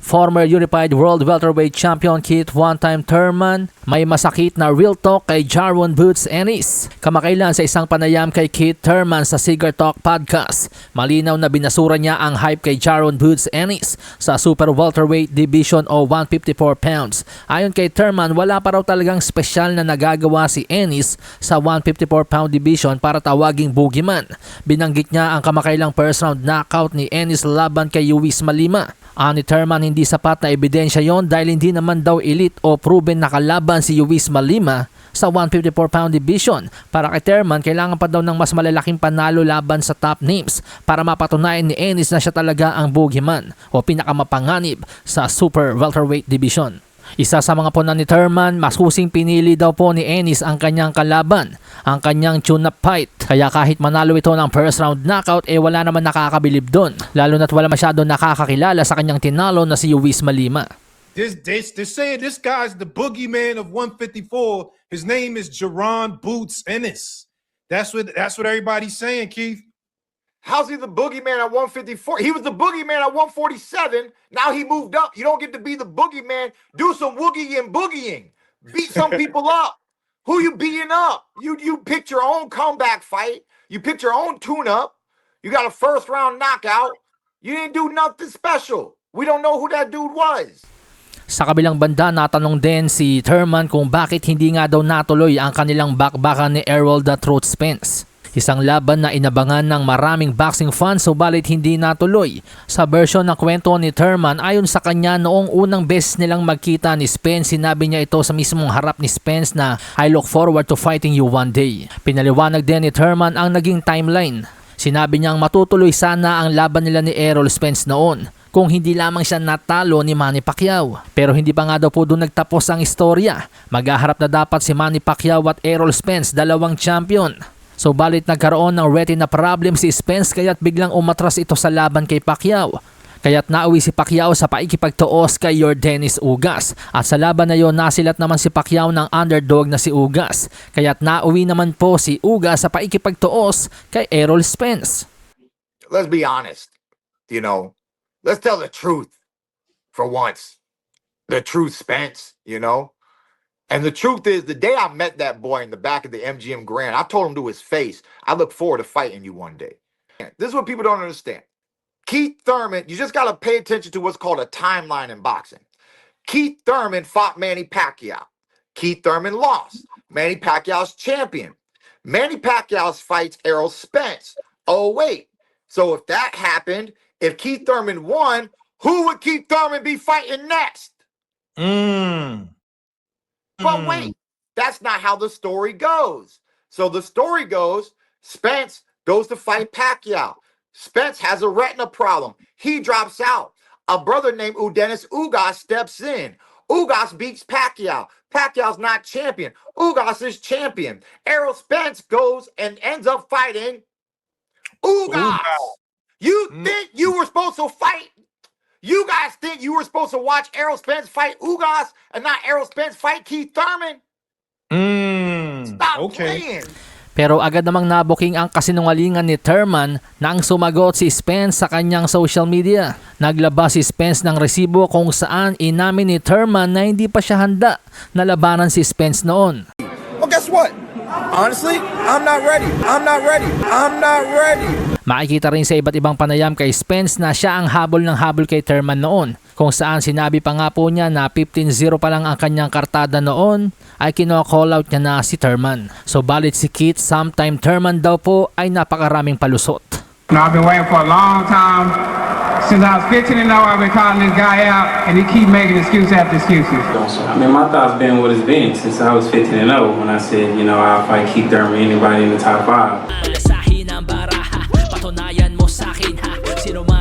Former Unified World Welterweight Champion Keith one-time Thurman may masakit na real talk kay Jarwon Boots Ennis. Kamakailan sa isang panayam kay Keith Thurman sa Cigar Talk Podcast, malinaw na binasura niya ang hype kay Jarwon Boots Ennis sa Super Welterweight Division o 154 pounds. Ayon kay Thurman, wala pa raw talagang special na nagagawa si Ennis sa 154 pound division para tawaging boogeyman. Binanggit niya ang kamakailang first round knockout ni Ennis laban kay Yuisma Lima. Ani Thurman, hindi sapat na ebidensya yon dahil hindi naman daw elite o proven nakalaban si Yuisma Lima sa 154 pound division. Para kay Thurman, kailangan pa daw ng mas malalaking panalo laban sa top names para mapatunayan ni Ennis na siya talaga ang boogeyman o pinakamapanganib sa super welterweight division. Isa sa mga punan ni Thurman, mas husing pinili daw po ni Ennis ang kanyang kalaban, ang kanyang tune-up fight. Kaya kahit manalo ito ng first round knockout, wala naman nakakabilib doon. Lalo na't wala masyado nakakakilala sa kanyang tinalo na si Yuisma Lima. They're saying this guy's the boogeyman of 154. His name is Jarwon Boots Ennis. That's what everybody's saying, Keith. How's he the boogeyman at 154? He was the boogeyman at 147. Now he moved up. You don't get to be the boogeyman. Do some woogie and boogieing. Beat some people up. Who you beating up? You picked your own comeback fight. You picked your own tune-up. You got a first-round knockout. You didn't do nothing special. We don't know who that dude was. Sa kabilang banda, natanong din si Thurman kung bakit hindi nga daw natuloy ang kanilang bakbakan ni Errol "The Truth" Spence. Isang laban na inabangan ng maraming boxing fans subalit hindi natuloy. Sa version ng kwento ni Thurman, ayon sa kanya, noong unang beses nilang magkita ni Spence, sinabi niya ito sa mismong harap ni Spence na "I look forward to fighting you one day." Pinaliwanag din ni Thurman ang naging timeline. Sinabi niyang matutuloy sana ang laban nila ni Errol Spence noon kung hindi lamang siya natalo ni Manny Pacquiao. Pero hindi pa nga daw po doon nagtapos ang istorya. Maghaharap na dapat si Manny Pacquiao at Errol Spence, dalawang champion. So balit nagkaroon ng retina problem si Spence kaya't biglang umatras ito sa laban kay Pacquiao. Kaya't nauwi si Pacquiao sa paikipagtuos kay Yordenis Ugas. At sa laban na yon, nasilat naman si Pacquiao ng underdog na si Ugas. Kaya't nauwi naman po si Ugas sa paikipagtuos kay Errol Spence. Let's be honest. Let's tell the truth for once. The truth, Spence, And the truth is, the day I met that boy in the back of the MGM Grand, I told him to his face, I look forward to fighting you one day. This is what people don't understand. Keith Thurman, you just got to pay attention to what's called a timeline in boxing. Keith Thurman fought Manny Pacquiao. Keith Thurman lost. Manny Pacquiao's champion. Manny Pacquiao's fights Errol Spence. Oh, wait. So if that happened, if Keith Thurman won, who would Keith Thurman be fighting next? But wait, that's not how the story goes. So the story goes, Spence goes to fight Pacquiao. Spence has a retina problem. He drops out. A brother named Yordenis Ugas steps in. Ugas beats Pacquiao. Pacquiao's not champion. Ugas is champion. Errol Spence goes and ends up fighting Ugas. You think you were supposed to fight? You guys think you were supposed to watch Errol Spence fight Ugas and not Errol Spence fight Keith Thurman? Stop playing. Pero agad namang nabuking ang kasinungalingan ni Thurman nang sumagot si Spence sa kanyang social media. Naglabas si Spence ng resibo kung saan inamin ni Thurman na hindi pa siya handa na labanan si Spence noon. Well, guess what? Honestly, I'm not ready. Makikita rin sa iba't ibang panayam kay Spence na siya ang habol ng habol kay Thurman noon, kung saan sinabi pa nga po niya na 15-0 pa lang ang kanyang kartada noon ay kino-call out niya na si Thurman. So balit si Keith sometime Thurman daw po ay napakaraming palusot. I've been waiting for a long time. Since I was 15-0, I've been calling this guy out, and he keep making excuse after excuses. I mean, my thoughts been what it's been since I was 15-0 when I said, I'll fight Keith Thurman, anybody in the top 5. Alasahin ang baraha, patunayan mo sa akin ha, sino man